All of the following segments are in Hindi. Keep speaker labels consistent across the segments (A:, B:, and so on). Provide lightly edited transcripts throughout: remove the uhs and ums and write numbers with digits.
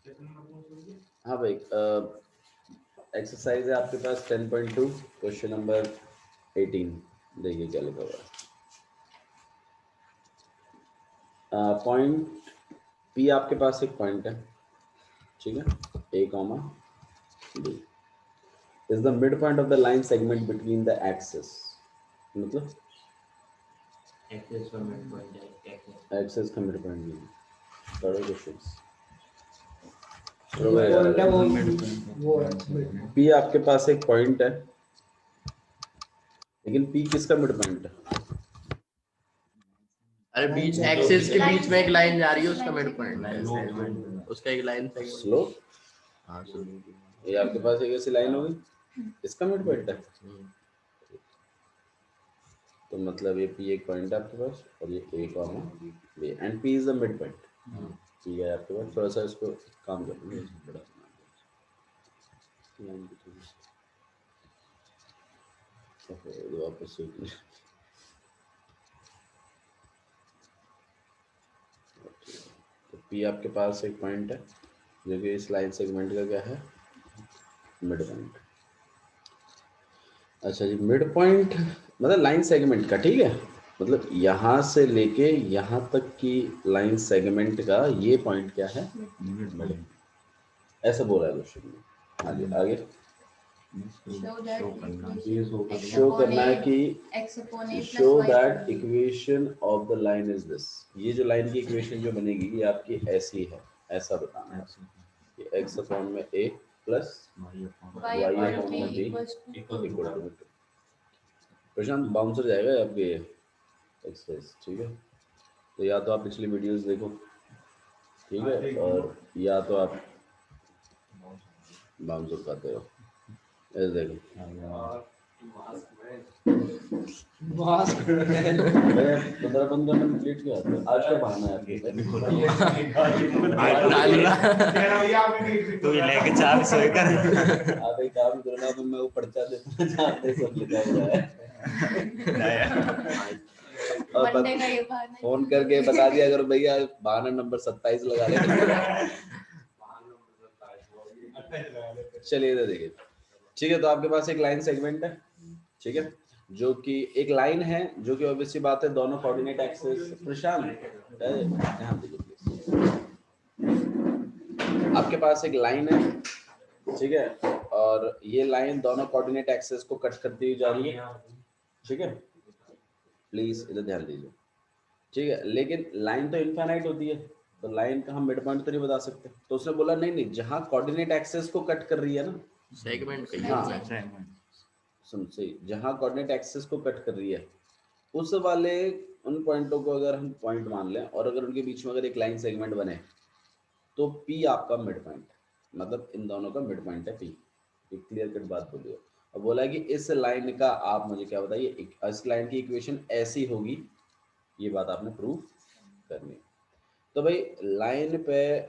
A: हाँ भाई, एक्सरसाइज है आपके पास 10.2, क्वेश्चन नंबर 18। देखिए क्या लिखा हुआ है। पॉइंट पी आपके पास एक पॉइंट है, ठीक है, A comma D is the mid point of the line segment between the axes, मतलब एक्सेस का मिड पॉइंट नहीं पढ़ो क्वेश्चंस। पी आपके पास एक पॉइंट है, लेकिन पी किसका मिड पॉइंट है?
B: अरे बीच एक्सिस के बीच में एक लाइन जा रही है, उसका मिड पॉइंट है, उसका एक लाइन
A: स्लोप।
B: हाँ
A: ये आपके पास एक ऐसी लाइन होगी, इसका मिड पॉइंट है। तो मतलब ये पी एक पॉइंट है आपके पास और ये A comma B and P is the mid point. ठीक है आपके पास, थोड़ा सा इसको काम कर लेंगे, बड़ा वापस तो पी आपके पास एक पॉइंट है जो कि इस लाइन सेगमेंट का क्या है, मिड पॉइंट। अच्छा जी, मिड पॉइंट मतलब लाइन सेगमेंट का, ठीक है, मतलब यहाँ से लेके यहाँ तक की लाइन सेगमेंट का ये पॉइंट क्या है, मिड। ऐसा बोला है क्वेश्चन में। आगे आगे शो करना है कि show that equation of the line is this. ये जो लाइन की इक्वेशन जो बनेगी ये आपकी ऐसी है, ऐसा बताना है कि x अपॉन में a प्लस y अपॉन में b equal to 2। Prashant bouncer जाएगा आपके एक्सरसाइज, ठीक है। तो या तो आप पिछली वीडियोस देखो, ठीक है, और या तो आप बाउंसर खाते हो, ऐसे देखो। 15-15 मिनट लेट क्यों आते हो? आज का बहाना है आपके
C: तो ये लेके चार सोएकर
A: आप एक काम करो ना, मैं वो पर्चा देता हूँ जहाँ पे सब लिखा हुआ है और फोन करके बता दिया अगर भैया बहाना नंबर 27 लगा ले। चलिए इधर देखिए, ठीक है। तो आपके पास एक लाइन सेगमेंट है, ठीक है, जो कि एक लाइन है जो कि ऑब्वियसली बात है दोनों कोऑर्डिनेट एक्सिस। प्रशांत ध्यान दीजिए प्लीज। आपके पास एक लाइन है, ठीक है, और ये लाइन दोनों कोऑर्डिनेट एक्सिस को कट करती हुई जा रही है, ठीक है, प्लीज इधर ध्यान दीजिए, ठीक है। लेकिन लाइन तो इनफाइनाइट होती है, तो लाइन का हम मिड पॉइंट तो नहीं बता सकते। तो उसने बोला नहीं नहीं, जहां कोऑर्डिनेट एक्सिस को कट कर रही है ना
B: सेगमेंट
A: हाँ सुन सही, जहां कोऑर्डिनेट एक्सिस को कट कर रही है उस वाले उन पॉइंटों को अगर हम पॉइंट मान लें और अगर उनके बीच में अगर एक लाइन सेगमेंट बने तो पी आपका मिड पॉइंट, मतलब इन दोनों का मिड पॉइंट है पी। एक क्लियर कट बात बोलिए। अब बोला है कि इस लाइन का आप मुझे क्या बताइए, इस लाइन की इक्वेशन ऐसी होगी, ये बात आपने प्रूव करनी है। तो भाई लाइन पे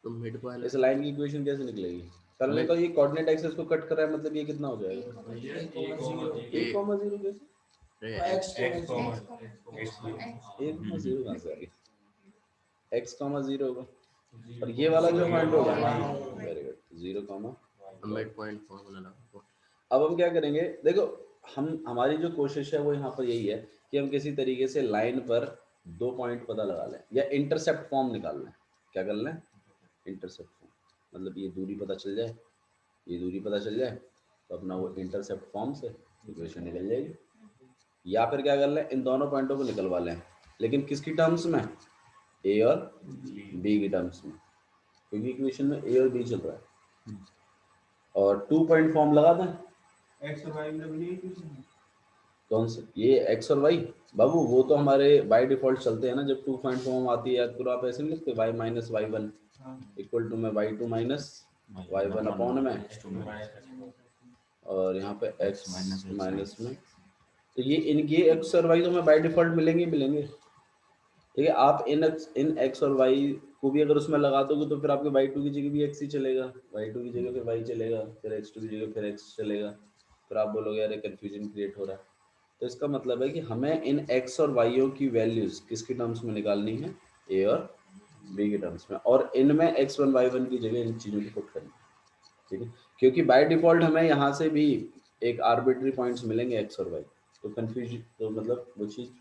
B: तो मिड पॉइंट
A: इस लाइन की इक्वेशन कैसे निकलेगी? पहले तो ये कोऑर्डिनेट एक्सिस को कट कर रहा है, मतलब ये कितना हो जाएगा, 1,0 कैसे x, 0 होगा और ये वाला जो पॉइंट होगा, very good, 0,
B: mid point formula लगा।
A: अब हम क्या करेंगे, देखो हम हमारी जो कोशिश है वो यहाँ पर यही है कि हम किसी तरीके से लाइन पर दो पॉइंट पता लगा लें या इंटरसेप्ट फॉर्म निकाल लें। क्या कर लें, इंटरसेप्ट फॉर्म, मतलब ये दूरी पता चल जाए, ये दूरी पता चल जाए तो अपना वो इंटरसेप्ट फॉर्म से इक्वेशन निकल जाएगी। या फिर क्या कर लें, इन दोनों पॉइंटों को निकलवा लें, लेकिन किसकी टर्म्स में, ए और बी की टर्म्स में, क्योंकि इक्वेशन में ए और बी चल रहा है। और 2 पॉइंट फॉर्म लगा दें, एक्स और वाई कौन से, ये एक्स और वाई बाबू वो तो हमारे बाय डिफॉल्ट चलते हैं ना। जब 2 पॉइंट फॉर्म आती है याद करो, आप ऐसे नहीं लिखते Y minus Y one equal to में Y two minus Y one upon में, और यहाँ पे एक्स माइनस में। तो ये इनके एक्स और वाई तो हमें बाय डिफॉल्ट मिलेंगे मिलेंगे, ठीक है। आप इन एक्स और वाई को भी अगर उसमें लगा दोगे तो फिर आपके वाई टू की जगह भी एक्स ही चलेगा, वाई टू की जगह फिर वाई चलेगा, फिर एक्स टू की जगह फिर एक्स चलेगा, फिर आप बोलोगे यार कंफ्यूजन क्रिएट हो रहा है। तो इसका मतलब है कि हमें इन एक्स और वाईओ की वैल्यूज किसकी टर्म्स में निकालनी है, ए और बी के टर्म्स में, और इनमें x1 y1 की जगह इन चीजों को पुट करना, ठीक है, क्योंकि बाय डिफॉल्ट हमें यहाँ से भी एक आर्बिट्री पॉइंट्स मिलेंगे x और y, तो कंफ्यूज, तो मतलब वो चीज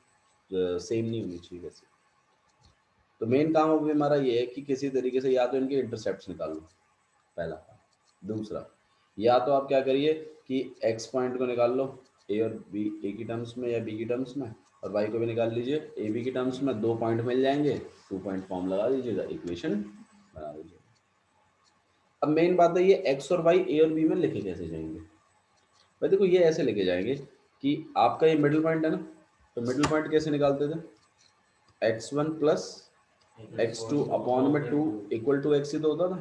A: सेम नहीं होनी चाहिए वैसे। तो मेन काम अभी हमारा ये है कि किसी तरीके से या तो इनके इंटरसेप्ट्स निकाल लो, पहला। दूसरा, या तो आप क्या करिए कि x पॉइंट को निकाल लो a और b, a की टर्म्स में या b की टर्म्स में, और y को भी निकाल लीजिए a b की टर्म्स में, 2 पॉइंट मिल जाएंगे, 2 पॉइंट फॉर्म लगा दीजिएगा, इक्वेशन बना दीजिएगा। अब मेन बात है ये x और y a और b में लिखे कैसे जाएंगे। भाई देखो ये ऐसे लेके जाएंगे कि आपका ये मिडिल पॉइंट है ना, तो मिडिल पॉइंट कैसे निकालते थे, x1 प्लस x2 अपॉन में 2 इक्वल टू x ही तो होता था।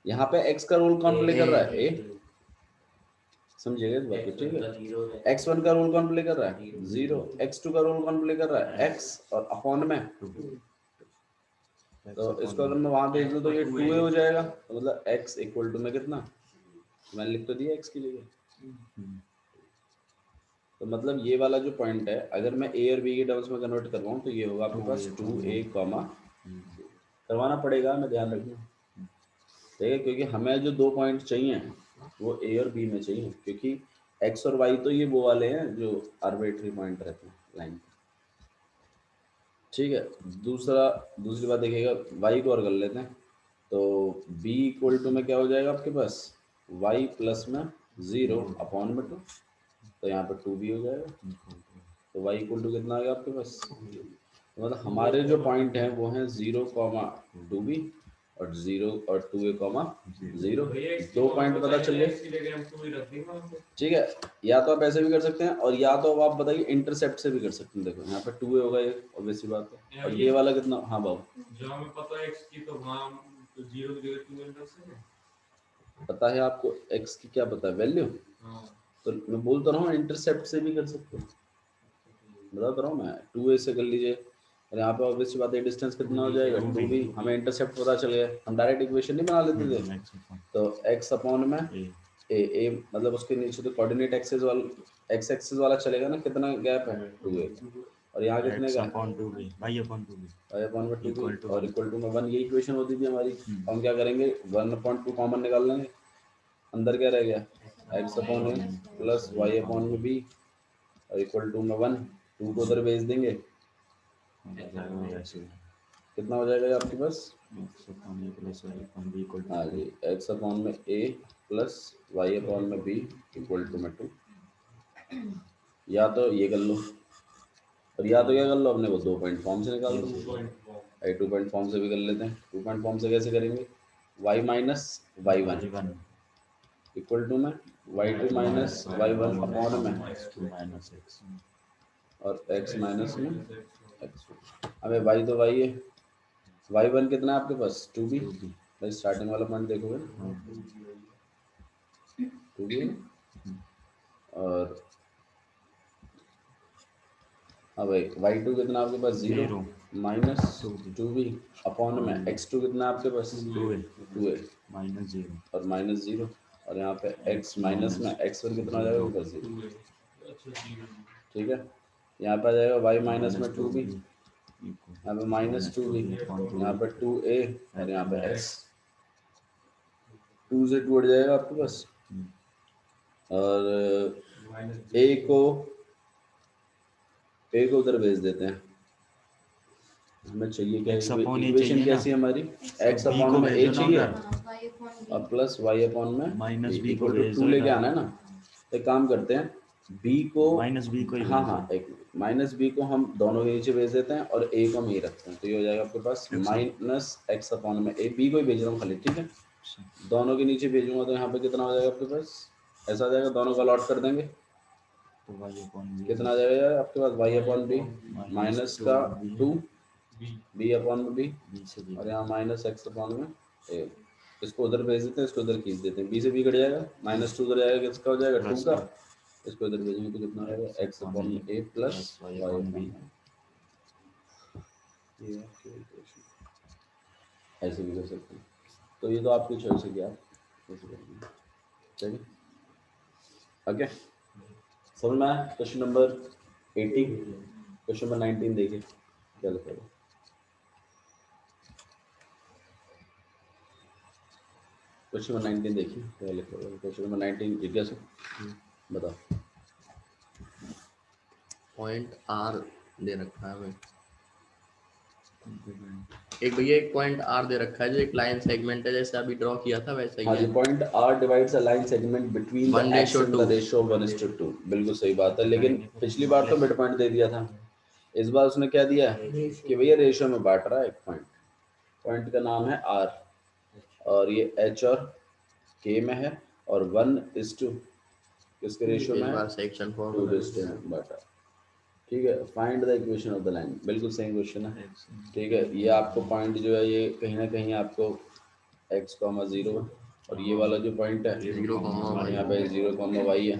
A: यहाँ पे x का रोल कौन प्ले कर रहा है, a, समझिएगा इस बात को, ठीक है। x1 का रोल कौन प्ले कर रहा है, 0, x2 का रोल कौन प्ले कर रहा है, x, और अपॉन में, तो इसको अगर मैं वहां भेज दूं तो ये 2a हो जाएगा, तो मतलब x इक्वल टू में कितना, मैंने लिख तो दिया x की जगह। तो मतलब ये वाला जो पॉइंट है, अगर मैं a और b के टर्म्स में कन्वर्ट करवाऊं तो ये होगा आपके पास 2a कॉमा, करवाना पड़ेगा, मैं ध्यान रखना, ठीक है, क्योंकि हमें जो 2 पॉइंट चाहिए वो a और b में चाहिए, क्योंकि x और y तो ये वो वाले हैं जो आर्बिट्री पॉइंट रहते हैं लाइन पे, ठीक है। दूसरी बात देखिएगा, y को और कर लेते हैं, तो b इक्वल टू में क्या हो जाएगा आपके पास, y प्लस में 0 अपॉन में 2, तो यहाँ पर 2b हो जाएगा, तो y इक्वल टू कितना आ गया आपके पास, तो मतलब हमारे जो पॉइंट हैं वो हैं 0 कॉमा 2b और 0 और 2a कॉमा 0, 2 पॉइंट पता चल गए, ठीक है। या तो आप ऐसे भी कर सकते हैं, और या तो अब आप बताइए इंटरसेप्ट से भी कर सकते हैं। देखो यहाँ पे 2a होगा, ये ऑब्वियस सी बात है, और ये वाला कितना, हाँ बाबू
C: जो हमें पता है x की, तो वहाँ तो 0 की जगह 2 एंटर से है।
A: पता है आपको x की क्या पता है, वैल्यू,
C: हाँ,
A: तो मैं बोल तो रहा हूँ इंटरसेप्ट से भी कर सकते हो, बता तो रहा हूँ मैं, 2a से कर लीजिए, और यहाँ पे ऑब्वियस बात है डिस्टेंस कितना हो जाएगा, 2b, हमें इंटरसेप्ट पता चल गया, हम डायरेक्ट इक्वेशन नहीं बना लेते थे, तो x अपॉन में a मतलब उसके नीचे तो कोऑर्डिनेट एक्सिस वाला, x एक्सिस वाला चलेगा ना, कितना गैप है 2a, और यहाँ कितने का
B: upon 2b y upon 2b
A: y upon में 2b
B: इक्वल टू
A: और इक्वल टू में 1, ये इक्वेशन होती थी हमारी। हम क्या करेंगे 1/2 कॉमन निकाल लेंगे, अंदर क्या रह गया, x upon a plus y upon में b और इक्वल टू में 1, 2 को उधर भेज देंगे, कितना हो जाएगा ये आपके पास, हाँ जी, x अपॉन में a प्लस y अपॉन में b इक्वल टू में 2, या तो ये कर लो, और या तो क्या कर लो अपने को 2 पॉइंट फॉर्म से निकाल दो, 2 पॉइंट फॉर्म से भी कर लेते हैं। 2 पॉइंट फॉर्म से कैसे करेंगे, y minus y1 equal to में y2 माइनस y1 अपॉन में और x माइनस में x, हमें y तो y है, y1 कितना है आपके पास 2b, भाई स्टार्टिंग वाला पॉइंट देखोगे 2b है, और हाँ भाई y2 कितना आपके पास 0 माइनस 2b अपॉन में x2 कितना आपके पास 2a
B: माइनस 0
A: और माइनस 0, और यहाँ पे x माइनस में x1 कितना हो जाएगा ऊपर 0, ठीक है। यहाँ पे आ जाएगा y माइनस में 2b, यहाँ पे माइनस 2b, यहाँ पे 2a और यहाँ पे x, 2 से 2 हट जाएगा आपके पास, और a को उधर भेज देते हैं, हमें चाहिए क्या, इक्वेशन कैसी है हमारी, x अपॉन में a चाहिए और प्लस y अपॉन में
B: माइनस
A: b
B: b को
A: इक्वल टू
B: भेज
A: 2
B: दो
A: लेके
B: इधर।
A: आना है ना, एक काम करते हैं b को,
B: माइनस b को ही
A: हाँ
B: भेज
A: हाँ एक माइनस b को हम दोनों के नीचे भेज देते हैं और a को हम यही रखते हैं, तो ये हो जाएगा आपके पास माइनस x अपॉन में a, b को ही भेज रहा हूँ खाली, ठीक है, दोनों के नीचे भेजूंगा तो यहाँ पे कितना हो जाएगा आपके पास, ऐसा आ जाएगा, दोनों को अलॉट कर देंगे,
B: तो y अपॉन b
A: कितना आ जाएगा यार आपके पास y अपॉन b माइनस का 2 b अपॉन में b
B: b से b
A: और यहाँ माइनस x अपॉन में a, इसको उधर भेज देते हैं, इसको उधर खींच देते हैं, b से b कट जाएगा, माइनस 2 उधर जाएगा, किसका हो जाएगा 2 का, इसको इधर भेजेंगे तो कितना आएगा x अपॉन में a plus y upon b, ये आपकी इक्वेशन, ऐसे भी कर सकते हैं, तो ये तो आपकी चॉइस है कि आप कैसे करेंगे, ठीक है, ओके, समझ में आया। क्वेश्चन नंबर 18, क्वेश्चन नंबर 19 देखिए क्या लिखा है, क्वेश्चन नंबर 19 देखिए, पहले क्वेश्चन नंबर 19 जिज्ञासु बताओ।
B: पॉइंट आर दे रखा है हमें, एक भैया एक पॉइंट आर दे रखा है जो एक लाइन सेगमेंट है, जैसे अभी ड्रॉ किया था वैसा ही
A: हाँ
B: है।
A: जी, point R divides a line segment between the X and the ratio 1:2। बिल्कुल सही बात है, लेकिन पिछली बार तो मिड पॉइंट दे दिया था, इस बार उसने क्या दिया कि भैया रेशियो में बांट रहा है एक पॉइंट, पॉइंट का नाम है आर, और ये एच और के में है, और 1:2 किसके रेशियो में है,
B: सेक्शन
A: 2:2 में बांटा। ठीक है, find the equation of the line, बिल्कुल सही क्वेश्चन है। ठीक है, ये आपको पॉइंट जो है ये कहीं ना कहीं आपको x, 0 और ये वाला जो पॉइंट है
B: 0,
A: यहाँ पे 0, y है।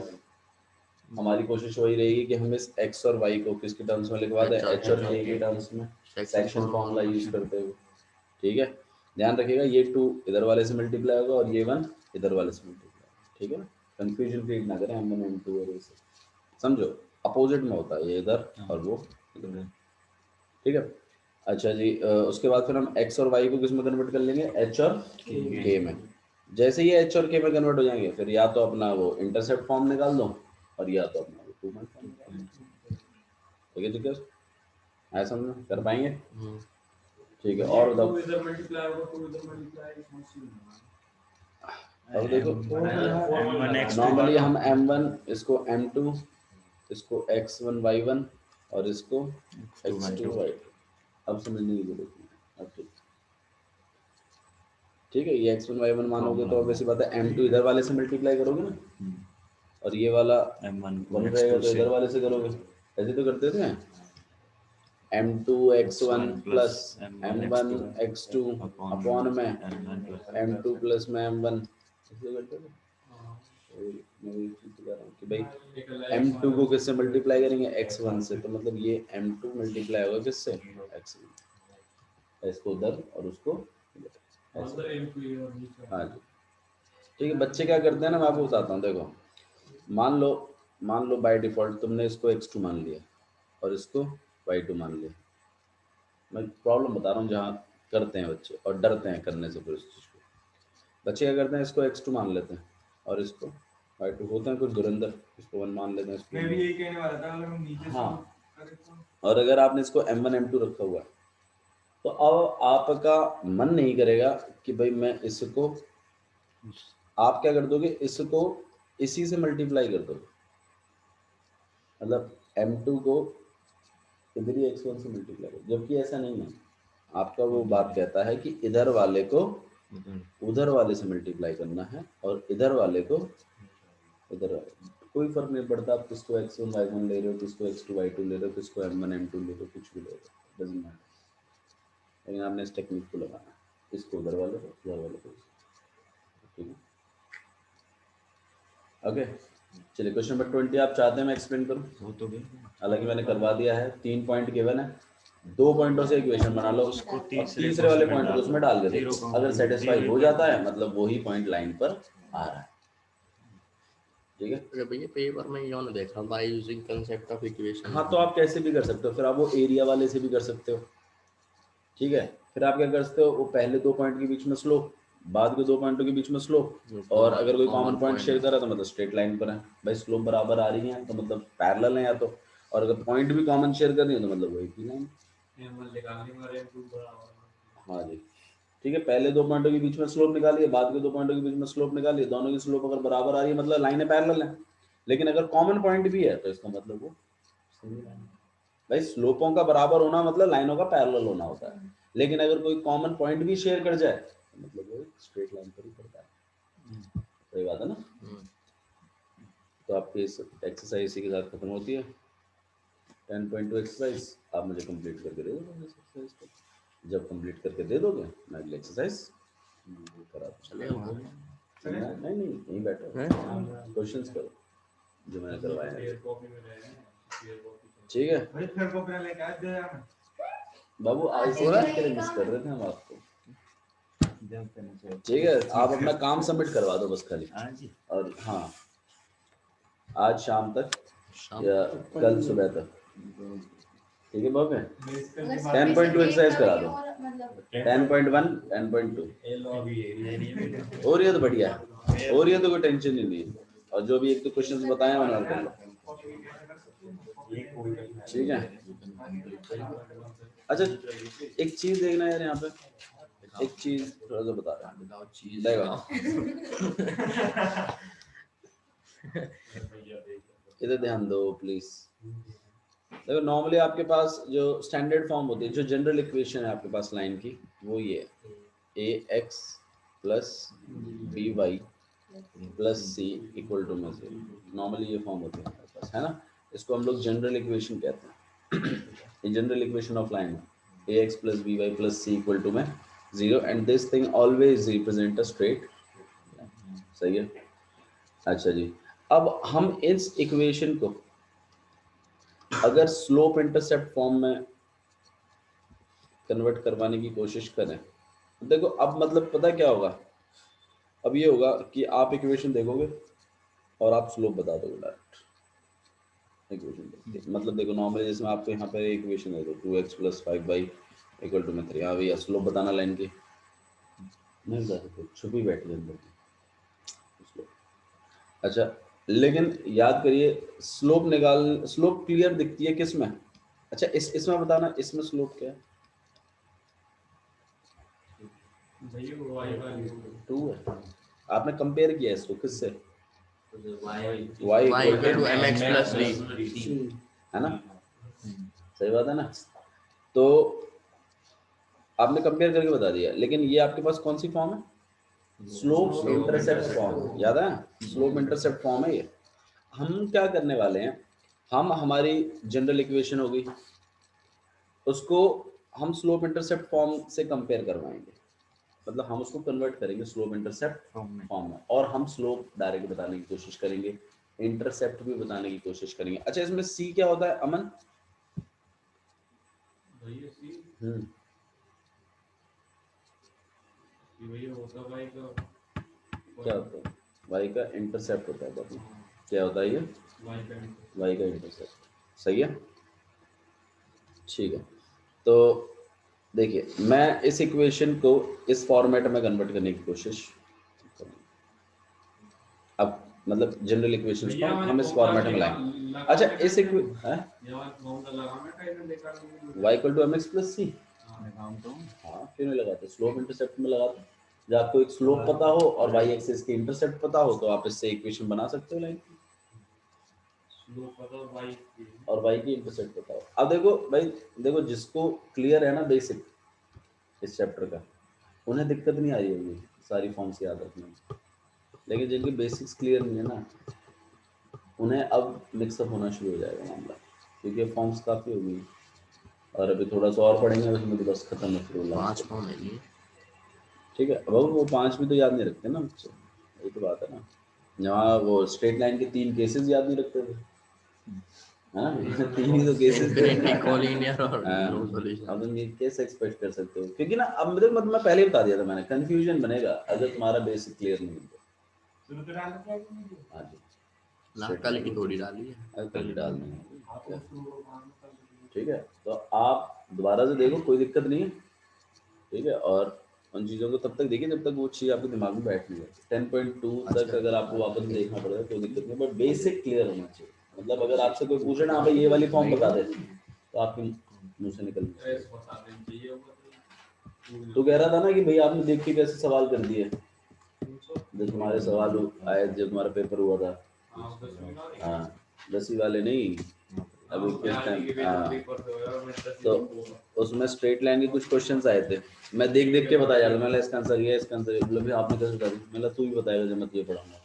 A: हमारी कोशिश वही रहेगी कि हम इस x और y को किसके टर्म्स में लिखवा दें, h और k के टर्म्स में, सेक्शन फॉर्मूला यूज करते हुए। ठीक है, ध्यान रखिएगा ये 2 इधर वाले से मल्टीप्लाई होगा और ये 1 इधर वाले से मल्टीप्लाई, ठीक है ना, कंफ्यूजन क्रिएट ना करें m1 m2 और ऐसे, समझो अपोजिट में होता है ये इधर और वो इधर। ठीक है, अच्छा जी, उसके बाद फिर हम x और y को किस में कन्वर्ट कर लेंगे, h और k में। जैसे ही h और k में कन्वर्ट हो जाएंगे फिर या तो अपना वो इंटरसेप्ट फॉर्म निकाल दो और या तो अपना वो 2 पॉइंट फॉर्म निकाल दो। ठीक है, ठीक है, ऐसा समझ कर पाएंगे। ठीक है, और बताओ। अब देखो नॉर्मली हम m1 इसको m2 इसको x1 y1 और इसको x2 y2, अब समझने की जरूरत नहीं। अब ठीक है, ये x1 y1 मानोगे तो वैसी बात है m2 इधर वाले से मल्टीप्लाई करोगे ना, और ये वाला
C: m1
A: 1 रहेगा तो इधर वाले से करोगे, ऐसे तो करते थे m2 x1 plus m1 x2 upon में m2 प्लस में m1, ऐसे करते थे। मैं ये चीज़ बता रहा हूँ कि भाई m2 को किससे मल्टीप्लाई करेंगे, x1 से, तो मतलब ये m2 मल्टीप्लाई होगा किससे, x1, इसको उधर और उसको इधर। हाँ जी, ठीक है। बच्चे क्या करते हैं ना, मैं आपको बताता हूँ, देखो मान लो बाय डिफॉल्ट तुमने इसको x2 मान लिया और इसको y2 मान लिया। मैं प्रॉब्लम बता रहा हूँ जहाँ करते हैं बच्चे और डरते हैं करने से, फिर उस चीज़ को बच्चे क्या करते हैं, इसको x2 मान लेते हैं और इसको y2, होते हैं कुछ धुरंधर, इसको 1 मान लेते हैं, इसको मैं भी यही कहने वाला था, अगर हम नीचे हाँ, और अगर आपने इसको m1 m2 रखा हुआ है तो अब आपका मन नहीं करेगा कि भाई मैं इसको, आप क्या कर दोगे, इसको इसी से मल्टीप्लाई कर दोगे, मतलब m2 को इधर ही x1 से मल्टीप्लाई कर, जबकि ऐसा नहीं है। आपका वो बात कहता है कि इधर वाले को उधर वाले से मल्टीप्लाई करना है और इधर वाले को इधर वाले, कोई फर्क नहीं पड़ता आप किसको x1 y1 ले रहे हो, किसको x2 y2 ले रहे हो, किसको m1 m2 ले रहे हो, कुछ भी ले रहे हो, डजंट मैटर, लेकिन आपने इस टेक्निक को लगाना है, इसको उधर वाले को इधर वाले को, ठीक है। ओके, चलिए क्वेश्चन नंबर 20 आप चाहते हैं मैं एक्सप्लेन करूं,
C: वो तो
A: हालांकि मैंने करवा दिया है, 3 पॉइंट गिवन है, 2 पॉइंटों से इक्वेशन बना लो उसको, और तीसरे वाले पॉइंट को उसमें डाल दे, अगर सेटिस्फाई हो जाता है मतलब वही पॉइंट लाइन पर आ रहा है। ठीक है,
B: अरे भैया पेपर में ये ऑन देख रहा हूँ, by using concept of equation.
A: हाँ तो आप कैसे भी कर सकते हो, फिर आप वो एरिया वाले से भी कर सकते हो। ठीक है, फिर आप क्या कर सकते हो, वो पहले 2 पॉइंट के बीच में स्लोप, बाद के 2 पॉइंटों के बीच में स्लोप, और अगर कोई कॉमन पॉइंट शेयर कर रहा है तो मतलब स्ट्रेट लाइन पर है, भाई स्लोप बराबर आ रही है तो मतलब पैरेलल है या तो, और अगर पॉइंट भी कॉमन शेयर कर रही है तो मतलब वही की लाइन। हाँ जी, ठीक है, पहले 2 पॉइंटों के बीच में स्लोप निकालिए, बाद के 2 पॉइंटों के बीच में स्लोप निकालिए, दोनों की स्लोप अगर बराबर आ रही है मतलब लाइनें पैरेलल है, लेकिन अगर कॉमन पॉइंट भी है तो इसका मतलब वो सही लाइन है। भाई स्लोपों का बराबर होना मतलब लाइनों का पैरेलल होना होता है, लेकिन अगर कोई कॉमन पॉइंट भी शेयर कर जाए तो मतलब वो स्ट्रेट लाइन पर ही पड़ता है। सही बात है ना। तो आपकी इस एक्सरसाइज इसी के साथ खत्म होती है। 10.2 एक्सरसाइज आप मुझे कंप्लीट करके दे दोगे एक्सरसाइज को, जब कंप्लीट करके दे दोगे मैं अगली एक्सरसाइज करा दूँगा। नहीं नहीं नहीं बैठो, क्वेश्चंस करो जो मैंने करवाया है, ठीक है बाबू, ऐसे ही मिस कर रहे थे हम आपको। ठीक है, आप अपना काम सबमिट करवा दो बस खाली, और हाँ आज शाम तक या कल सुबह तक, ठीक है बहुत है। 10.2 एक्सरसाइज करा दो, 10.1 10.2 और ये तो बढ़िया है, और ये तो कोई टेंशन ही नहीं है। और जो भी एक दो क्वेश्चंस बताए मैंने और कर लो, ठीक है। अच्छा एक चीज देखना यार यहाँ पे, एक चीज थोड़ा सा बता रहा
B: बताओ चीज
A: देखो इधर ध्यान दो प्लीज। देखो नॉर्मली आपके पास जो स्टैंडर्ड फॉर्म होती है, जो जनरल इक्वेशन है आपके पास लाइन की, वो ये है ax plus by plus c equal to में 0। नॉर्मली ये फॉर्म होती है हमारे पास, है ना। इसको हम लोग जनरल इक्वेशन कहते हैं। ये जनरल इक्वेशन ऑफ लाइन है, ax plus by plus c equal to में 0 and this thing always represent a straight. सही है। अच्छा जी, अब हम इस इक्वेशन को अगर स्लोप इंटरसेप्ट फॉर्म में कन्वर्ट करवाने की कोशिश करें, देखो अब मतलब पता क्या होगा, अब ये होगा कि आप इक्वेशन देखोगे और आप स्लोप बता दोगे डायरेक्ट इक्वेशन। मतलब देखो नॉर्मली जैसे मैं आपको यहाँ पे इक्वेशन दे दूँ 2x plus 5y equal to में 3, हाँ भैया स्लोप बताना लाइन की, नहीं बता सकते, छुपी बैठी है अंदर की। अच्छा लेकिन याद करिए स्लोप निकाल, स्लोप क्लियर दिखती है किस में? अच्छा इसमें बताना, इसमें स्लोप क्या है? 2 है। आपने कंपेयर किया इसको किससे? y equal to
B: mx plus d,
A: है ना, सही बात है ना। तो आपने कंपेयर करके बता दिया, लेकिन ये आपके पास कौन सी फॉर्म है? स्लोप इंटरसेप्ट फॉर्म, याद है स्लोप इंटरसेप्ट फॉर्म है ये। हम क्या करने वाले हैं, हम हमारी जनरल इक्वेशन होगी उसको हम स्लोप इंटरसेप्ट फॉर्म से कंपेयर करवाएंगे, मतलब हम उसको कन्वर्ट करेंगे स्लोप इंटरसेप्ट फॉर्म में, और हम स्लोप डायरेक्ट बताने की कोशिश करेंगे, इंटरसेप्ट भी बताने की कोशिश करेंगे। अच्छा इसमें सी क्या होता है अमन? क्या होता है? वाई का इंटरसेप्ट होता है बाबू। क्या होता है ये? वाई का इंटरसेप्ट। सही है, ठीक है। तो देखिए मैं इस इक्वेशन को इस फॉर्मेट में कन्वर्ट करने की कोशिश करूंगा। अब मतलब जनरल इक्वेशंस को हम इस फॉर्मेट में लाएंगे। अच्छा इस y equal to mx plus c, हाँ क्यों नहीं लगाते, स्लोप इंटरसेप्ट में लगाते। जब आपको एक स्लोप पता हो और y एक्सिस की इंटरसेप्ट पता हो तो आप इससे इक्वेशन बना सकते हो लाइन की, और y की इंटरसेप्ट पता हो। अब देखो भाई, देखो जिसको क्लियर है ना बेसिक इस चैप्टर का, उन्हें दिक्कत नहीं आ रही होगी सारी फॉर्म्स याद रखने में, लेकिन जिनके बेसिक्स क्लियर नहीं है ना, उन्हें अब मिक्सअप होना शुरू हो जाएगा मामला, क्योंकि फॉर्म्स काफ़ी हो गई और अभी थोड़ा सा और पढ़ेंगे उसमें तो बस खत्म है फिर
B: 5 फॉर्म है ये,
A: ठीक है। अब वो 5 भी तो याद नहीं रखते ना बच्चे, यही तो बात है ना। जहाँ वो स्ट्रेट लाइन के 3 केसेस याद नहीं रखते थे, हाँ 3 ही तो केसेस थे।
B: इनफिनिटी, कोलिनियर और नो
A: अब
B: सॉल्यूशन।
A: तुम ये कैसे एक्सपेक्ट कर सकते हो, क्योंकि ना अब मतलब मैं पहले ही बता दिया था मैंने, कंफ्यूजन बनेगा अगर तुम्हारा बेसिक क्लियर नहीं है। हाँ जी
B: ना कल की थोड़ी डाली है,
A: अगर कल डाल देंगे, ठीक है। तो आप दोबारा से देखो, कोई दिक्कत नहीं है, ठीक है। और उन चीज़ों को तब तक देखिए जब तक वो चीज़ आपके दिमाग में बैठ नहीं जाती। 10.2 तक अगर आपको वापस देखना पड़ेगा कोई दिक्कत नहीं, बट बेसिक क्लियर होना चाहिए। मतलब अगर आपसे कोई पूछे ना भाई ये वाली फॉर्म बता दे, तो आपके मुंह से निकल तो कह रहा था ना कि भाई आपने देख के कैसे सवाल कर दिए, जब तुम्हारे सवाल आए जब तुम्हारा पेपर हुआ था, हाँ 10वीं वाले नहीं, अभी किस टाइम, हाँ तो उसमें स्ट्रेट लाइन के कुछ क्वेश्चंस आए थे, मैं देख देख के बताया था, मैंने इसका आंसर ये इसका आंसर ये, बोले भाई आपने कैसे बता दी, मैंने तू ही बताएगा जब मैं तुझे पढ़ाऊंगा,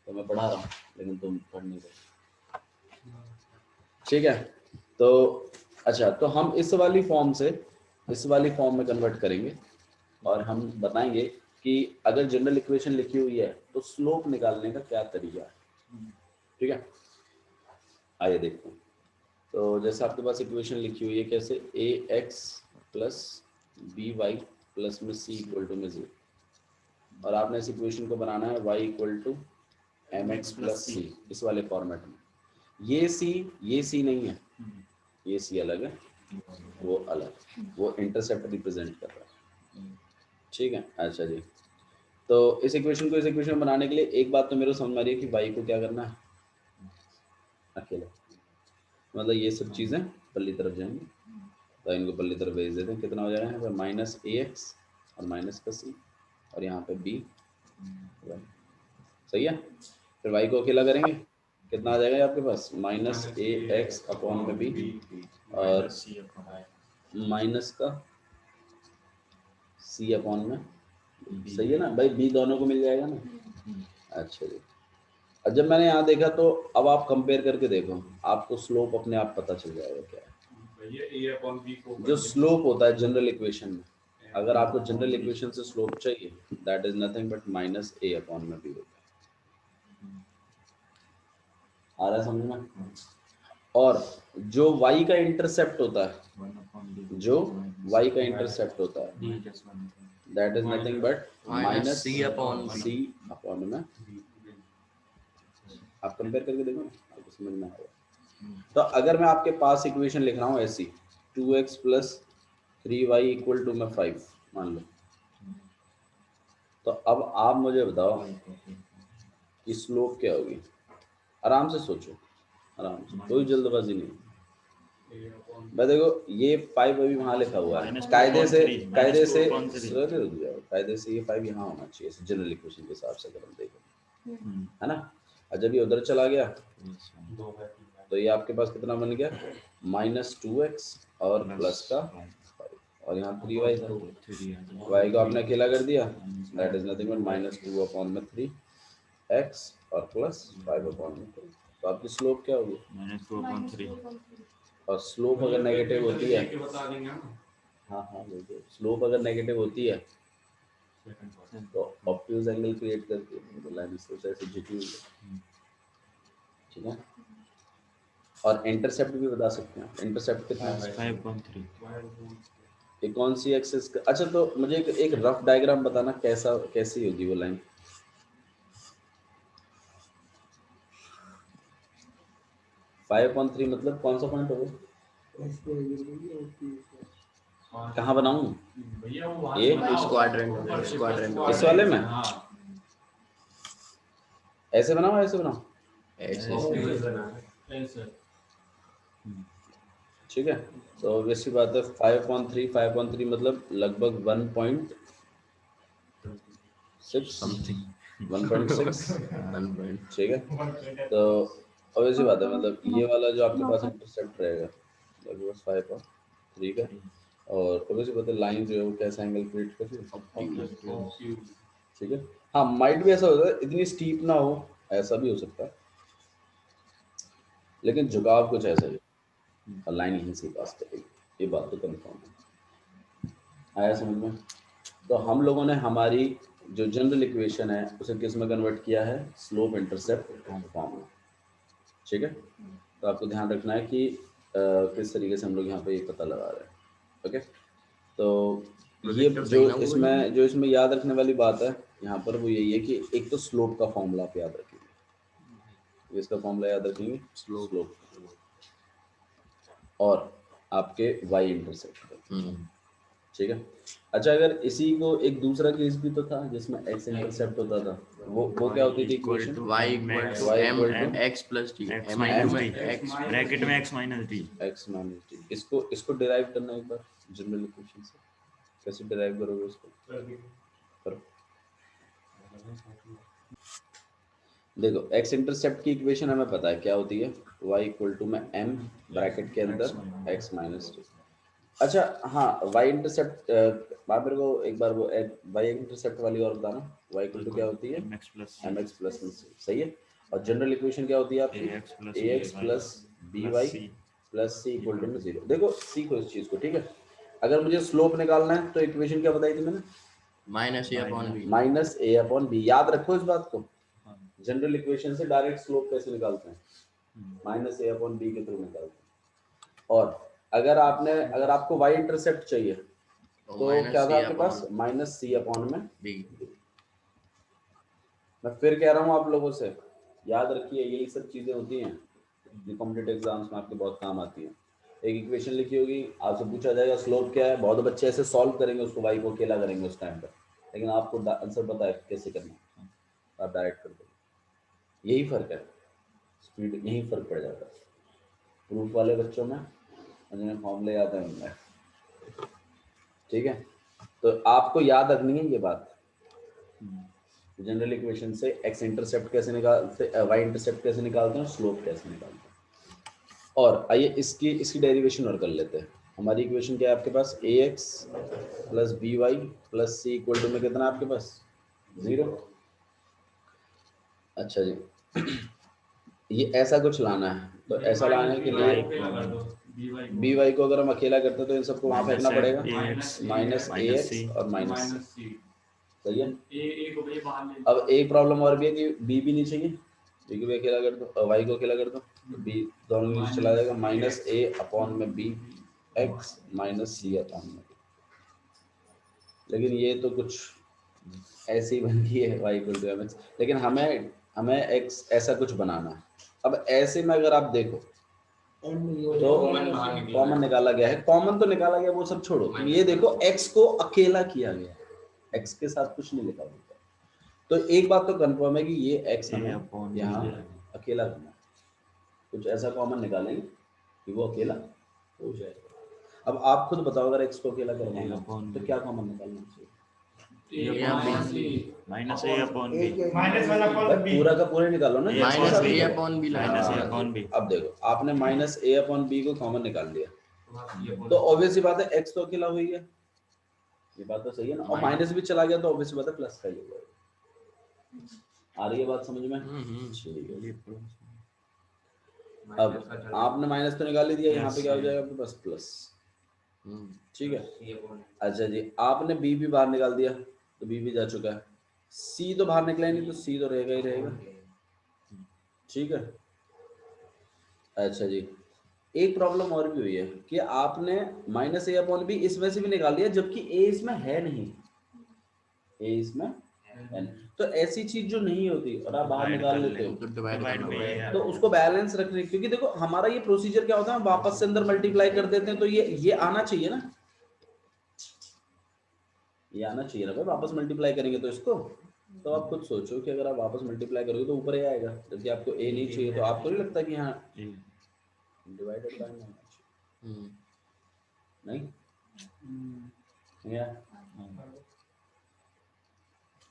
A: तो मैं पढ़ा रहा हूँ लेकिन तुम पढ़ नहीं रहे, ठीक है। तो अच्छा तो हम इस वाली फॉर्म से इस वाली फॉर्म में कन्वर्ट करेंगे और हम बताएंगे कि अगर जनरल इक्वेशन लिखी हुई है तो स्लोप निकालने का क्या तरीका है, ठीक है। आइए देखते हैं। तो जैसे आपके पास इक्वेशन लिखी हुई है कैसे, A X plus B Y plus में सी इक्वल टू में 0, और आपने इस इक्वेशन को बनाना है y equal to M X plus C, इस वाले फॉर्मेट में। ये सी नहीं है, ये सी अलग है, वो अलग, वो इंटरसेप्ट रिप्रेजेंट कर रहा है, ठीक है। अच्छा जी, तो इस इक्वेशन बनाने के लिए एक बात तो मेरे को समझ में आ रही है कि वाई को क्या करना है, अकेले, मतलब ये सब चीज़ें पल्ली तरफ जाएंगी, तो इनको पल्ली तरफ भेज देते हैं। कितना हो जाएगा यहाँ पर माइनस ए एक्स और माइनस का सी, और यहाँ पे बी, सही है। फिर वाई को अकेला करेंगे, कितना आ जाएगा आपके पास माइनस ए एक्स अपॉन में बी, और माइनस का सी अपॉन में, सही है ना भाई, बी दोनों को मिल जाएगा ना। अच्छा जी, अब जब मैंने यहाँ देखा तो अब आप कंपेयर करके देखो, आपको स्लोप अपने आप पता चल जाएगा क्या है। जो स्लोप होता है जनरल इक्वेशन में, अगर आपको जनरल इक्वेशन से स्लोप चाहिए, that is nothing but minus a upon में बी होता है। आ रहा है समझ में? और जो y का इंटरसेप्ट होता है, जो y का इंटरसेप्ट होता है, that is nothing but minus
B: C upon B.
A: C upon में, आप कंपेयर करके देखो ना, आपको समझ में आएगा। तो अगर मैं आपके पास इक्वेशन लिख रहा हूँ ऐसी 2x plus 3y equal to में 5 मान लो, तो अब आप मुझे बताओ कि स्लोप क्या होगी। आराम से सोचो, आराम से, कोई जल्दबाजी नहीं। मैं देखो ये 5 अभी वहाँ लिखा हुआ है, कायदे से रुक जाओ, कायदे से ये 5 यहाँ होना चाहिए जनरल इक्वेशन के हिसाब से अगर हम देखें, है ना। और जब ये उधर चला गया तो ये आपके पास कितना बन गया माइनस 2x और प्लस का 5, और यहाँ 3y था, y को आपने अकेला कर दिया, that is nothing but minus 2 upon में 3x और प्लस 5 अपॉन में 3। तो आपकी स्लोप क्या होगी -2/3, और स्लोप अगर नेगेटिव होती है, हाँ हाँ बिल्कुल, स्लोप अगर नेगेटिव होती है तो ऑब्ट्यूज एंगल क्रिएट करती है, तो लाइन इससे ऐसे झुकी हुई है, ठीक है। और इंटरसेप्ट भी बता सकते हैं, इंटरसेप्ट कितना है 5.3। ये कौन सी एक्सिस का, अच्छा तो मुझे एक रफ डायग्राम बताना, कैसी होगी वो लाइन। फाइव अपॉन 3 मतलब कौन सा पॉइंट होगा, कहाँ बनाऊं ये
B: क्वाड्रेंट
A: इस वाले में, ऐसे बनाओ ऐसे बनाओ, ठीक है। तो वैसी बात है 5.3 मतलब लगभग 1.6
B: समथिंग
A: 1.6, ठीक है। तो वैसी बात है, मतलब ये वाला जो आपके पास इंटरसेप्ट रहेगा लगभग 5.3 का, और वैसी बात है लाइन जो है वो कैसा एंगल क्रिएट कर रही है, ठीक है। हाँ माइट भी ऐसा होता है, इतनी स्टीप ना हो, ऐसा भी हो सकता है, लेकिन झुकाव कुछ ऐसा ही, और लाइन यहीं से पास करेगी, ये बात तो कंफर्म है। आया समझ में? तो हम लोगों ने हमारी जो जनरल इक्वेशन है उसे किस में कन्वर्ट किया है, स्लोप इंटरसेप्ट फॉर्म में, ठीक है। तो आपको ध्यान रखना है कि किस तरीके से हम लोग यहाँ पे ये पता लगा रहे हैं, ओके। तो ये जो इसमें याद रखने वाली बात है यहाँ पर वो यही है कि एक तो स्लोप का फॉर्मूला आप याद रखेंगे, इसका फॉर्मूला याद रखेंगे स्लोप, और आपके y इंटरसेप्ट, ठीक है। अच्छा अगर इसी को एक दूसरा केस भी तो था जिसमें x इंटरसेप्ट होता था, वो क्या होती थी equation,
B: y equal to x plus t,
C: bracket में x minus d।
A: इसको डिराइव करना एक बार जनरल इक्वेशन से, कैसे डिराइव करोगे इसको, करो। देखो x इंटरसेप्ट की इक्वेशन हमें पता है क्या होती है, y इक्वल टू में m ब्रैकेट के अंदर x माइनस टी। अच्छा हाँ y इंटरसेप्ट, आप मेरे को एक बार वो y इंटरसेप्ट वाली और बताना, y इक्वल टू क्या होती है mx प्लस c, सही है। और जनरल इक्वेशन क्या होती है आपकी ax plus by plus c equal to में 0। देखो सीखो इस चीज को, ठीक है। अगर मुझे स्लोप निकालना है तो इक्वेशन क्या बताई थी मैंने, माइनस a अपॉन b, याद रखो इस बात को। जनरल इक्वेशन से डायरेक्ट स्लोप कैसे निकालते हैं, माइनस a अपॉन b के थ्रू निकालते हैं। और अगर आपको y इंटरसेप्ट चाहिए तो क्या था आपके पास माइनस c अपॉन में b। मैं फिर कह रहा हूँ आप लोगों से, याद रखिए यही सब चीजें होती हैं जो कॉम्पिटिटिव एग्जाम्स में आपके बहुत काम आती हैं। एक इक्वेशन लिखी होगी, आपसे पूछा जाएगा स्लोप क्या है, बहुत बच्चे ऐसे सॉल्व करेंगे उसको, y को अकेला करेंगे उस टाइम पर, लेकिन आपको आंसर पता है कैसे करना है, आप डायरेक्ट कर दो। यही फर्क है, स्पीड यही फर्क पड़ जाता है प्रूफ वाले बच्चों में और जिन्हें फॉर्मूले याद है उनमें। ठीक है, तो आपको याद रखनी है ये बात, जनरल इक्वेशन से एक्स इंटरसेप्ट कैसे निकालते, वाई इंटरसेप्ट कैसे निकालते हैं, स्लोप कैसे निकालते हैं। और आइए इसकी डेरिवेशन और कर लेते हैं। हमारी इक्वेशन क्या है आपके पास, A X plus B Y plus C equal to में कितना है आपके पास, 0। अच्छा जी, ये ऐसा कुछ लाना है, तो ऐसा लाने के लिए बी वाई को अगर हम अकेला करते हैं तो इन सबको वहां फेंकना पड़ेगा, माइनस ए एक्स और माइनस सी, सही है। अब एक प्रॉब्लम और भी है कि बी भी नहीं चाहिए, बी को भी अकेला कर दो, वाई को अकेला कर दो, बी दोनों नीचे चला जाएगा, माइनस ए अपॉन में b x minus c upon में। लेकिन ये तो कुछ ऐसी बन गई है y equal to M x, लेकिन हमें एक्स ऐसा कुछ बनाना है। अब ऐसे में अगर आप देखो तो कॉमन निकाला गया है, कॉमन तो निकाला गया वो सब छोड़ो, तो ये देखो एक्स को अकेला किया गया, एक्स के साथ कुछ नहीं लिखा होता। तो एक बात तो कंफर्म है कि ये एक्स हमें यहाँ अकेला करना है, कुछ ऐसा कॉमन निकालेंगे कि वो अकेला हो जाएगा। अब आप खुद बताओ, अगर एक्स को अकेला करना है तो क्या कॉमन निकालना चाहिए,
C: माइनस ए अपॉन बी,
A: पूरा का पूरा निकालो ना,
B: माइनस ए अपॉन बी
A: अब देखो आपने माइनस ए अपॉन बी को कॉमन निकाल लिया, तो ऑब्वियस सी बात है एक्स तो अकेला हुई है, ये बात तो सही है ना, और माइनस भी चला गया तो ऑब्वियस सी बात है प्लस का ही होगा। आ रही है बात समझ में, ठीक है। अब आपने माइनस तो निकाल ही दिया, यहाँ पे क्या हो जाएगा आपके पास प्लस, ठीक है। अच्छा जी, आपने बी भी बाहर निकाल दिया तो बी भी जा चुका है, सी तो बाहर निकला नहीं तो सी तो रहेगा ही रहेगा, ठीक है। अच्छा जी, एक प्रॉब्लम और भी हुई है कि आपने माइनस ए अपॉन बी इसमें से भी निकाल दिया जबकि ए इसमें है नहीं, ए इसमें है नहीं। तो ऐसी चीज जो नहीं होती और आप बाहर निकाल लेते हो तो उसको बैलेंस रखने, क्योंकि देखो हमारा ये प्रोसीजर क्या होता है, हम वापस से अंदर मल्टीप्लाई कर देते हैं, तो ये आना चाहिए ना, ये आना चाहिए ना भाई, वापस मल्टीप्लाई करेंगे तो इसको, तो आप खुद सोचो कि अगर आप वापस मल्टीप्लाई करोगे तो ऊपर ही आएगा, जबकि आपको ए नहीं चाहिए, तो आपको नहीं लगता कि हाँ डिवाइडेड बाय नहीं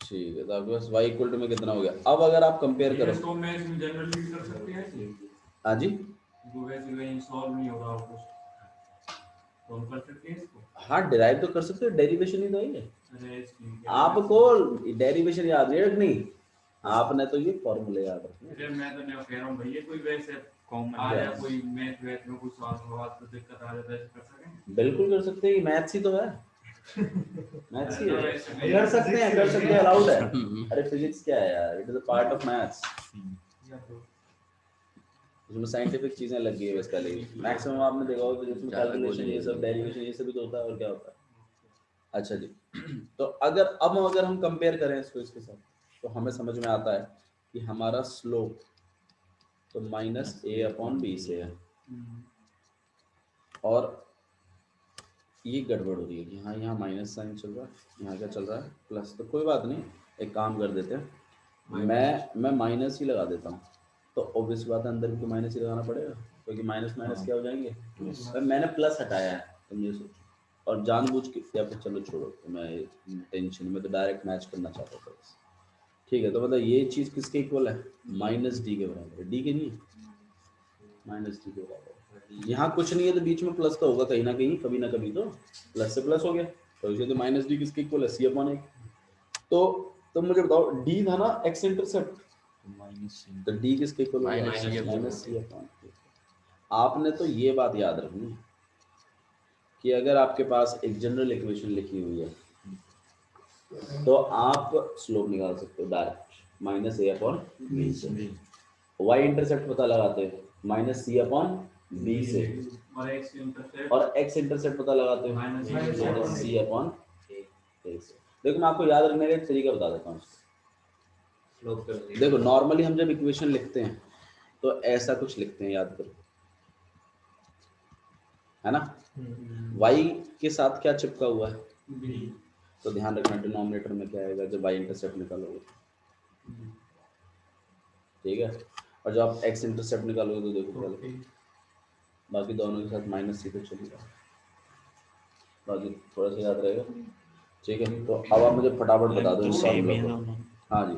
A: ठीक है, तो आपके पास y इक्वल टू में कितना हो गया। अब अगर आप कंपेयर करो
D: तो मैं इसमें जनरली कर सकते हैं,
A: हाँ जी,
D: जो वैसे कहीं सॉल्व नहीं हो रहा हो कुछ तो हम कर सकते हैं इसको,
A: हाँ डिराइव तो कर सकते हो, डेरिवेशन ही तो है।
D: अरे इसकी
A: आपको डेरिवेशन याद नहीं रखनी, आपने तो ये फॉर्मूले याद रखने।
D: अरे मैं तो नहीं कह रहा हूँ भैया, कोई वैसे
C: कॉमन
D: आ जाए, कोई मैथ वैथ में कुछ सवाल तो दिक्कत आ जाता है, कर सकें,
A: बिल्कुल कर सकते हैं, मैथ्स ही तो है, मैथ्स ही है, कर सकते हैं, अलाउड है। अरे फिजिक्स क्या है यार, it is a part of maths, उसमें साइंटिफिक चीजें लग गई है बस पहले ही। मैक्सिमम आपने देखा होगा जिसमें कैलकुलेशन ये सब डेरिवेशन ये सब भी तो होता है, और क्या होता है। अच्छा जी, तो अगर हम कंपेयर करें इसको इसके साथ तो हमें समझ में आता है कि हमारा स्लोप तो माइनस ए अपॉन बी से है, और ये गड़बड़ हो रही है कि हाँ यहाँ माइनस साइन चल रहा है, यहाँ क्या चल रहा है प्लस, तो कोई बात नहीं, एक काम कर देते हैं, मैं माइनस ही लगा देता हूँ, तो ऑब्वियस बात है अंदर भी तो माइनस ही लगाना पड़ेगा, क्योंकि माइनस माइनस क्या हो जाएंगे, मैंने प्लस हटाया है, तुम ये सोचो, और जानबूझ के, या फिर चलो छोड़ो, तो मैं टेंशन में तो डायरेक्ट मैच करना चाहता था बस, ठीक है। तो मतलब ये चीज़ किसके इक्वल है, माइनस डी के बराबर है, डी के नहीं है, माइनस डी के बराबर है। यहाँ कुछ नहीं है तो बीच में प्लस तो होगा कहीं ना कहीं, कभी ना कभी तो प्लस से प्लस हो गया, तो इसे तो माइनस डी किसके इक्वल है, सी अपॉन ए। तो मुझे बताओ डी था ना एक्स इंटरसेप्ट, तो डी किसके इक्वल है, माइनस सी अपॉन ए। आपने तो ये बात याद रखनी कि अगर आपके पास एक जनरल इक्वेशन लिखी हुई है तो आप स्लोप निकाल सकते हो direct, minus a upon B से, वाई इंटरसेप्ट पता लगाते हैं माइनस सी अपॉन बी से, और एक्स इंटरसेप्ट पता लगाते हो माइनस सी अपॉन ए से। देखो मैं आपको याद रखने का एक तरीका बता देता हूँ। देखो नॉर्मली हम जब इक्वेशन लिखते हैं तो ऐसा कुछ लिखते हैं, याद करो, है ना। y के साथ क्या चिपका हुआ है, तो ध्यान रखना डिनोमिनेटर में क्या आएगा जब y इंटरसेप्ट निकालोगे, ठीक है। और जब आप x इंटरसेप्ट निकालोगे तो देखो पहले बाकी दोनों के साथ माइनस सी तो चलेगा, बाकी थोड़ा सा याद रहेगा, ठीक है। तो अब आप मुझे फटाफट बता दो इस फॉर्मूले को। हाँ जी,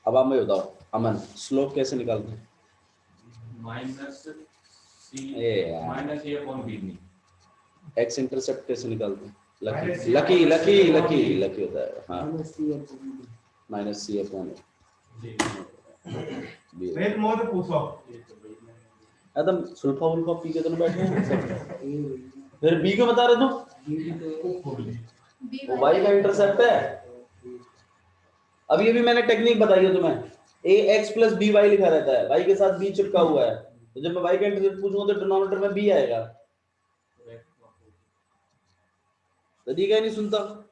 A: अब आप मुझे बताओ अमन, स्लोप कैसे निकालते हैं? एक्स इंटरसेप्ट कैसे निकालते हैं? Lucky lucky lucky lucky lucky होता है, हाँ, माइनस सी अपॉन एकदम सुल्फा उल्फा पी के दोनों बैठे हैं सब। फिर बी को बता रहे तुम, वो वाई का इंटरसेप्ट है। अब ये भी मैंने टेक्निक बताई है तुम्हें, ए एक्स प्लस बी वाई लिखा रहता है, वाई के साथ बी चिपका हुआ है, तो जब मैं वाई का इंटरसेप्ट पूछूंगा तो डिनोमिनेटर में बी आएगा। तरीका ही नहीं सुनता।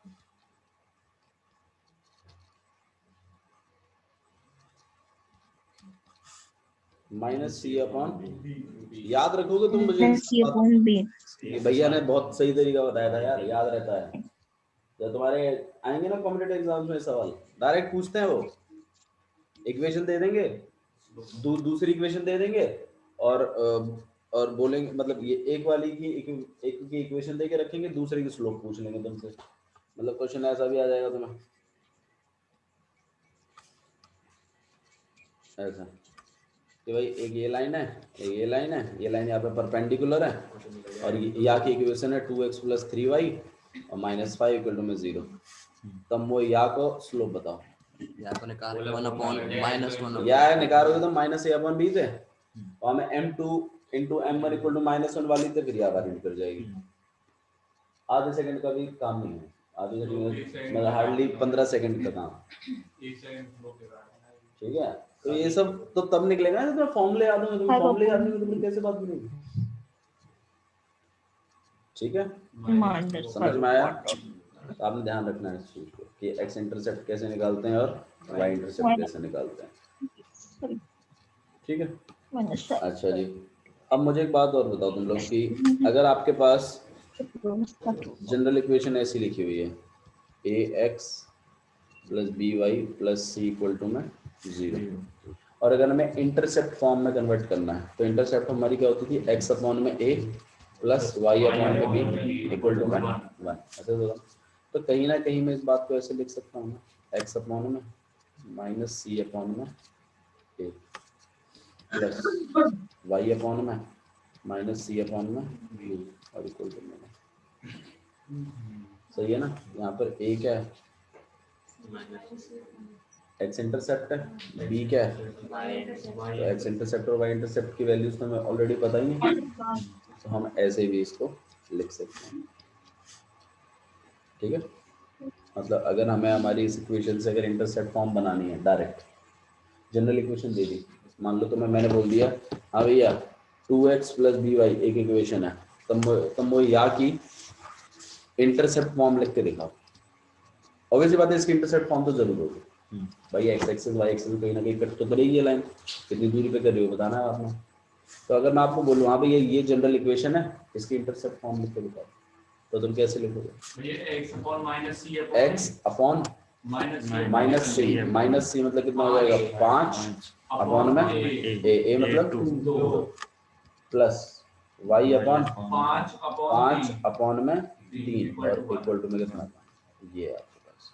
A: माइनस सी अपॉन, याद रखोगे तुम मुझे, भैया ने बहुत सही तरीका बताया था यार, याद रहता है। जब तुम्हारे आएंगे ना कॉम्पिटिटिव एग्जाम्स में सवाल डायरेक्ट पूछते हैं, वो इक्वेशन दे देंगे, दूसरी इक्वेशन दे देंगे और बोलेंगे, मतलब ये एक वाली की एक की इक्वेशन दे के रखेंगे, दूसरे की स्लोप पूछ लेंगे तुमसे, मतलब क्वेश्चन ऐसा भी आ जाएगा तुम्हें ऐसा कि भाई एक ये लाइन है, एक ये लाइन है, ये लाइन यहाँ पे परपेंडिकुलर है, और यहाँ की इक्वेशन है 2x + 3y और -5 = 0। तब वो यहाँ को स्लोप बताओ,
B: यहाँ को निकाल 1/-1
A: या निकालोगे तो -a/b थे, और हमें m2 × m1 = -1 वाली थे, फिर यहाँ वैल्यू कर जाएगी। आधे सेकंड का भी काम नहीं है, आधे सेकंड मतलब हार्डली 15 सेकंड का काम, ठीक है। तो ये सब तो तब निकलेगा ना जब फॉर्मूले याद होंगे, तुम्हें फॉर्मूले याद नहीं तो कैसे बात बनेगी, ठीक है। समझ में आया? तो आपने ध्यान रखना है इस चीज को कि एक्स इंटरसेप्ट कैसे निकालते हैं और वाई इंटरसेप्ट कैसे निकालते हैं, ठीक है। अच्छा जी, अब मुझे एक बात और बताओ तुम लोग कि अगर आपके पास जनरल इक्वेशन ऐसी लिखी हुई है ax + by + c = 0, और अगर हमें इंटरसेप्ट फॉर्म में कन्वर्ट करना है तो इंटरसेप्ट हमारी क्या होती थी, x/a + y/b = 1 ऐसे होगा। तो कहीं ना कहीं मैं इस बात को ऐसे लिख सकता हूँ ना, x/a - c/a + y/a - c/b और इक्वल करना, सही है ना। यहाँ पर a क्या है, एक्स इंटरसेप्ट है, बी क्या है, तो एक्स इंटरसेप्ट और वाई इंटरसेप्ट की वैल्यूज तो हमें ऑलरेडी पता ही है, तो हम ऐसे भी इसको लिख सकते हैं, ठीक है। मतलब अगर हमें हमारी इस इक्वेशन से अगर इंटरसेप्ट फॉर्म बनानी है, डायरेक्ट जनरल इक्वेशन दे दी, मान लो तो मैंने बोल दिया हाँ भैया 2x + by एक इक्वेशन है, तब वो यहाँ की इंटरसेप्ट फॉर्म लिख के दिखाओ। ऑब्वियसली बात है इसकी इंटरसेप्ट फॉर्म तो जरूर होगी भाई, एक्स एक्सिस वाई एक्सिस कहीं ना कहीं कट तो करेगी ये लाइन, कितनी दूरी पे कर रही हो बताना है आपने। तो अगर मैं आपको बोलूँ हाँ भैया ये जनरल इक्वेशन है, इसकी इंटरसेप्ट फॉर्म लिख के बताओ, तो तुम कैसे लिखोगे?
D: x/-c
A: मतलब कितना हो जाएगा, 5 में a मतलब 2 + y/5 में 3 और इक्वल टू में कितना, ये आपके पास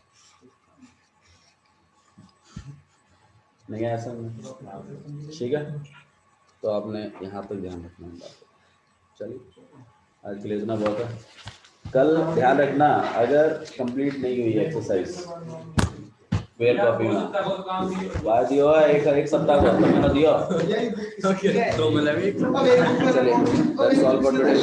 A: नहीं है ऐसा नहीं, ठीक है। तो आपने यहाँ तक ध्यान रखना है बात। चलिए आज के लिए इतना बहुत है, कल ध्यान रखना अगर कंप्लीट नहीं हुई एक्सरसाइज फेयर कॉपी में बाहर दियो एक सप्ताह का मैंने दियो,
B: तो मतलब
A: चलिए दैट्स ऑल फॉर टुडे।